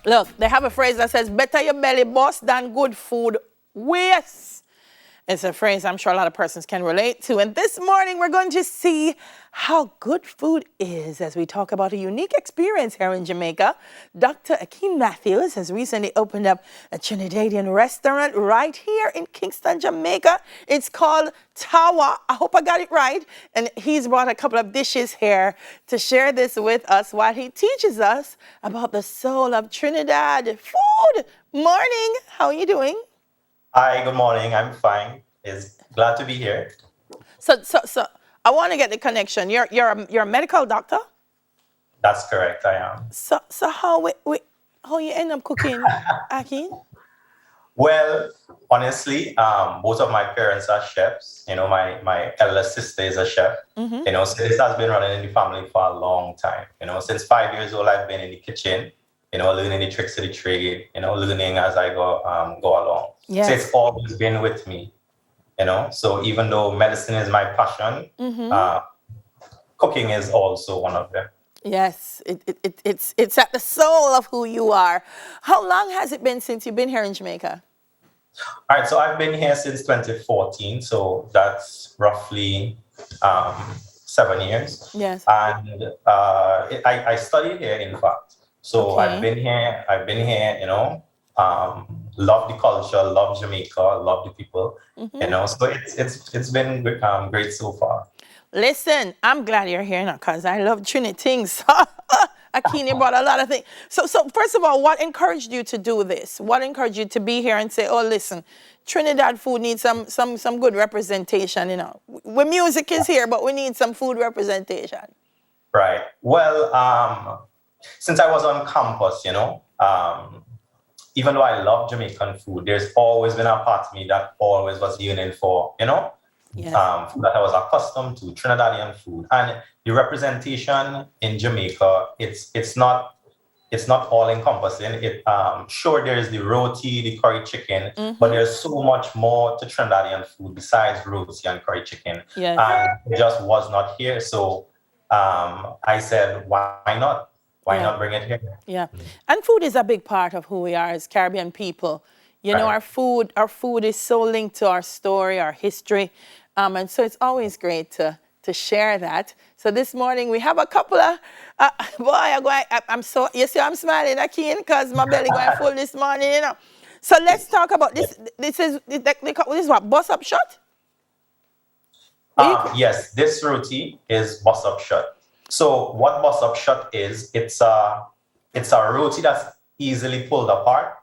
Look, they have a phrase that says, better your belly bust than good food waste. It's a phrase I'm sure a lot of persons can relate to. And this morning, we're going to see how good food is as we talk about a unique experience here in Jamaica. Dr. Akeem Matthews has recently opened up a Trinidadian restaurant right here in Kingston, Jamaica. It's called Tawa. I hope I got it right. And he's brought a couple of dishes here to share this with us while he teaches us about the soul of Trinidad food. Morning. How are you doing? Hi, good morning. I'm fine. It's glad to be here. So I want to get the connection. You're a medical doctor. That's correct. I am. So how you end up cooking, Aki? Well, honestly, both of my parents are chefs. You know, my eldest sister is a chef. Mm-hmm. You know, so this has been running in the family for a long time. You know, since 5 years old, I've been in the kitchen. You know, learning the tricks of the trade. You know, learning as I go along. Yes. So it's always been with me. You know, so even though medicine is my passion, cooking is also one of them. Yes, it's at the soul of who you are. How long has it been since you've been here in Jamaica? All right, so I've been here since 2014, so that's roughly 7 years. Yes. And I studied here, in fact. So Okay. I've been here, you know, love the culture, love Jamaica, love the people, you know, so it's been great so far. Listen, I'm glad you're here now because I love Trinity things. Akini brought a lot of things. So first of all, what encouraged you to do this? What encouraged you to be here and say, oh, listen, Trinidad food needs some good representation, you know. Music is here, but we need some food representation. Right. Well, since I was on campus, you know, even though I love Jamaican food, there's always been a part of me that always was yearning for, you know, Yes. food that I was accustomed to, Trinidadian food. And the representation in Jamaica, it's not all encompassing. Sure, there's the roti, the curry chicken, but there's so much more to Trinidadian food besides roti and curry chicken. Yes. And it just was not here. So I said, why not? Why not bring it here? Yeah. And food is a big part of who we are as Caribbean people. You know, our food is so linked to our story, our history. And so it's always great to share that. So this morning we have a couple of, I'm smiling, Akeem, because my belly going full this morning, you know. So let's talk about this. This is what, bus up shot? Yes, this roti is bus up shot. So what bus up shot is, it's a roti that's easily pulled apart.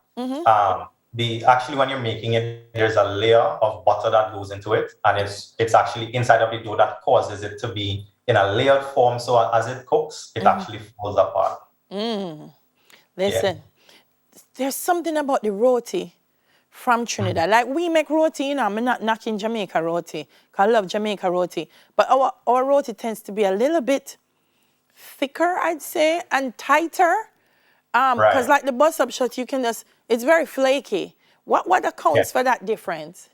Actually, when you're making it, there's a layer of butter that goes into it, and it's actually inside of the dough that causes it to be in a layered form. So as it cooks, it actually falls apart. Listen, there's something about the roti from Trinidad. Like we make roti, you know, I'm not knocking Jamaica roti, because I love Jamaica roti. But our roti tends to be a little bit thicker, I'd say, and tighter. Because like the bus up shot, you can just, it's very flaky. What accounts for that difference?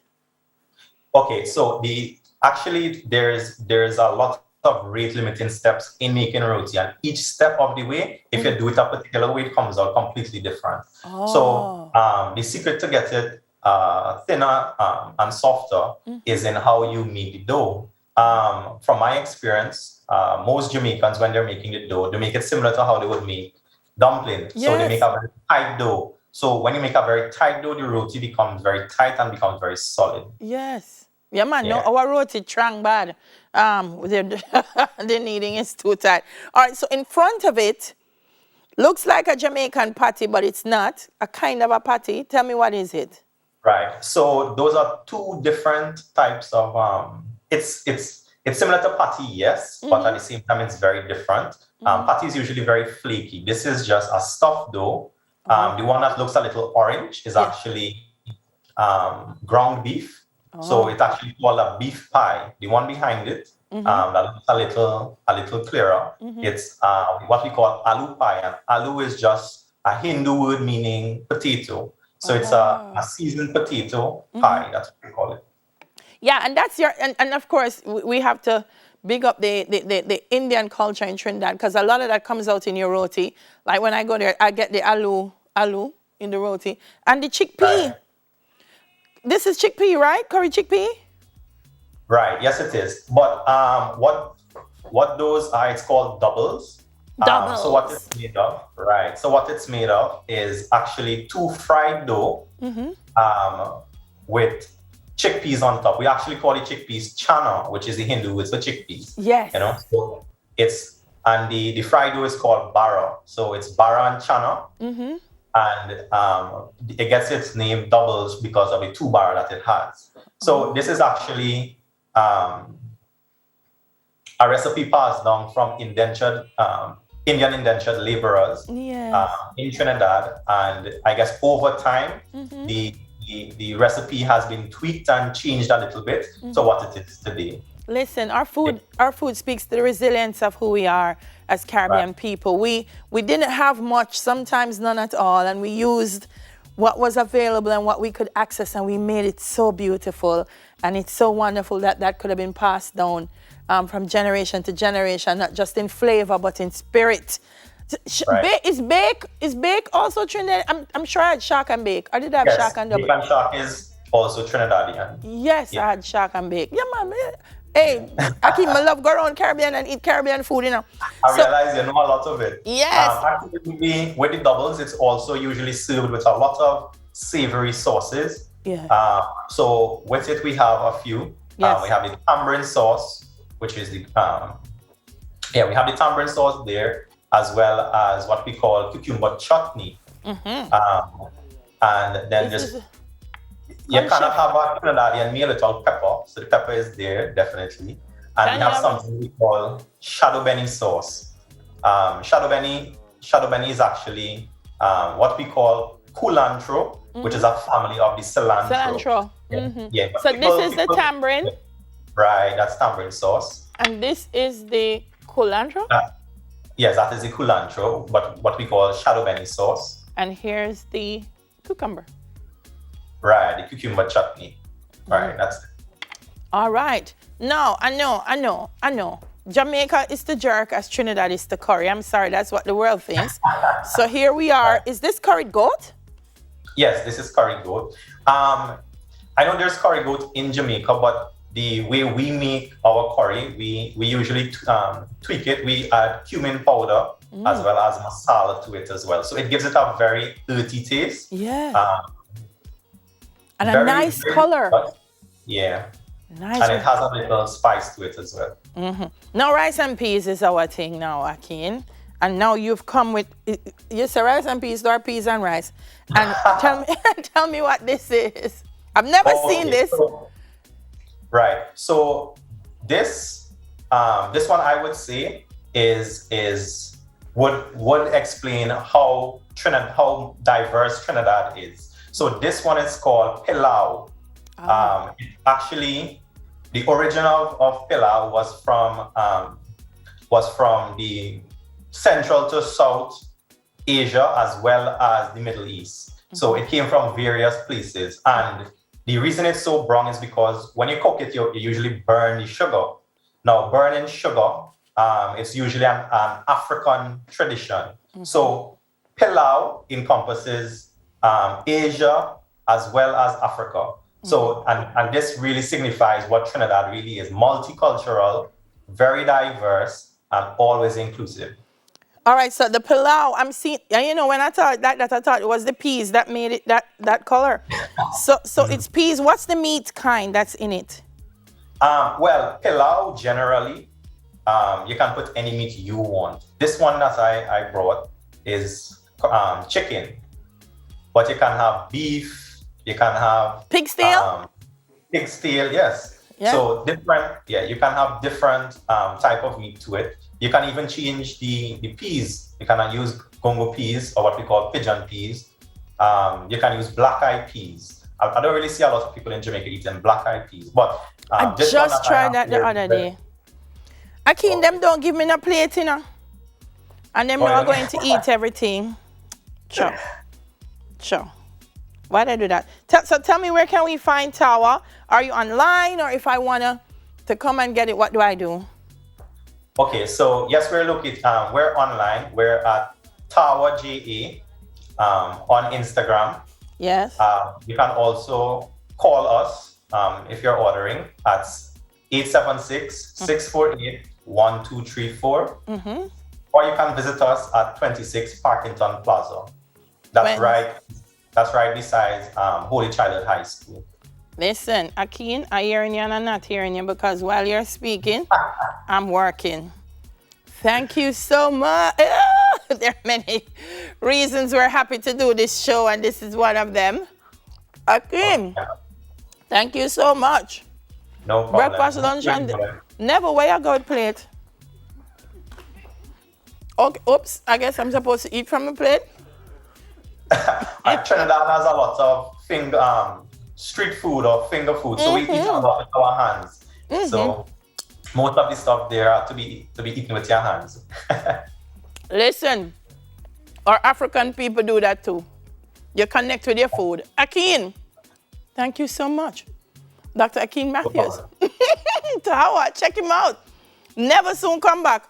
Okay, so there's a lot of rate limiting steps in making roti, and each step of the way, if you do it a particular way, it comes out completely different. So the secret to get it thinner and softer is in how you make the dough. From my experience, most Jamaicans, when they're making the dough, they make it similar to how they would make dumplings. Yes. So they make a very tight dough. So when you make a very tight dough, the roti becomes very tight and becomes very solid. Yes. Yeah, man, no, our roti trang bad. The kneading is too tight. All right, so in front of it, looks like a Jamaican patty, but it's not. A kind of a patty. Tell me, what is it? Right. So those are two different types of, it's similar to patty, yes, but at the same time, it's very different. Patty is usually very flaky. This is just a stuffed dough. The one that looks a little orange is actually ground beef. So it's actually called a beef pie. The one behind it, that looks a little clearer, it's what we call aloo pie. And aloo is just a Hindu word meaning potato. So it's a seasoned potato pie, that's what we call it. Yeah, and that's and of course, we have to big up the Indian culture in Trinidad, because a lot of that comes out in your roti. Like when I go there, I get the aloo aloo in the roti. And the chickpea. Right. This is chickpea, right? Curry chickpea? Right. Yes, it is. But what those are? It's called doubles. So what Doubles. it's made of? Right. So what it's made of is actually two fried dough with chickpeas on top. We actually call it chickpeas chana, which is the Hindu word for chickpeas. Yes. You know, so it's and the fried dough is called bara. So it's bara and chana, and it gets its name doubles because of the two bara that it has. So this is actually a recipe passed down from Indian indentured laborers Yes. in Trinidad, and I guess over time the recipe has been tweaked and changed a little bit to what it is today. Listen, our food speaks to the resilience of who we are as Caribbean people. We didn't have much, sometimes none at all, and we used what was available and what we could access, and we made it so beautiful. And it's so wonderful that could have been passed down from generation to generation, not just in flavor but in spirit. Right. Is bake also Trinidad? I'm sure I had shark and bake. Or did I have Yes, shark and double? bacon shark is also Trinidadian. Yes, Yeah. I had shark and bake. Yeah, man. Hey, I keep my love go around Caribbean and eat Caribbean food, you know. I realize you know a lot of it. Yes. Actually, with the doubles, it's also usually served with a lot of savory sauces. Yeah. So with it, we have a few. Yes. We have the tamarind sauce, which is the we have the tamarind sauce there, as well as what we call cucumber chutney. And then This just is- you Come, kind of chef. have a Trinidadian meal without pepper, so the pepper is there definitely. And Can we you have have something we call shadow benny sauce. Shadow benny is actually what we call culantro, which is a family of the cilantro. Cilantro. Yeah, but So this is the tamarind, Right, that's tamarind sauce. and this is the culantro, Yes, that is the culantro, but what we call shadow benny sauce. and here's the cucumber. Right, the cucumber chutney. Right, that's it. All right. No, I know. Jamaica is the jerk as Trinidad is the curry. I'm sorry, that's what the world thinks. So here we are. Is this curried goat? Yes, this is curry goat. I know there's curry goat in Jamaica, but the way we make our curry, we usually tweak it. We add cumin powder as well as masala to it as well. So it gives it a very earthy taste. Yeah. And a Very, nice very color. good. Yeah. Nice. And it has a little spice to it as well. Now rice and peas is our thing now, Akin. And now you've come with, you say rice and peas or peas and rice. And tell me what this is. I've never seen this. Right. So this one I would say would explain how diverse Trinidad is. So this one is called Pilau. Actually, the origin of Pilau was from the Central to South Asia as well as the Middle East. So it came from various places, and the reason it's so brown is because when you cook it, you usually burn the sugar. Now, burning sugar, it's usually an African tradition. So Pilau encompasses Asia as well as Africa. So, and this really signifies what Trinidad really is: multicultural, very diverse, and always inclusive. All right, so the pilau, I'm seeing, you know, when I thought that I thought it was the peas that made it that color. So it's peas. What's the meat kind that's in it? Well, pilau generally, you can put any meat you want. This one that I brought is chicken, but you can have beef. You can have Pig steel? Pig steel, yes. Yeah. So different, you can have different type of meat to it. You can even change the peas. You can use gongo peas or what we call pigeon peas. You can use black-eyed peas. I don't really see a lot of people in Jamaica eating black-eyed peas, but I just tried that the other day. Akin, them don't give me no plate, you know. And them not going to eat everything. Sure. Why did I do that? So tell me, where can we find Tawa? Are you online, or if I wanna to come and get it, what do I do? Okay, so yes, we're online. We're at Tawa JA on Instagram. Yes. You can also call us if you're ordering at 876-648-1234. Or you can visit us at 26 Parkington Plaza. That's right beside Holy Child High School. Listen, Akin, I'm hearing you and I'm not hearing you because while you're speaking, I'm working. Thank you so much. There are many reasons we're happy to do this show, and this is one of them. Akin, thank you so much. No problem. Breakfast, lunch, and never where you go with plate. Okay, oops, I guess I'm supposed to eat from the plate. Trinidad has a lot of street food or finger food, so we eat a lot with our hands. So most of the stuff there are to be eaten with your hands. Listen, our African people do that too. You connect with your food. Akin, thank you so much. Dr. Akin Matthews. Tahawa, check him out. Never soon come back.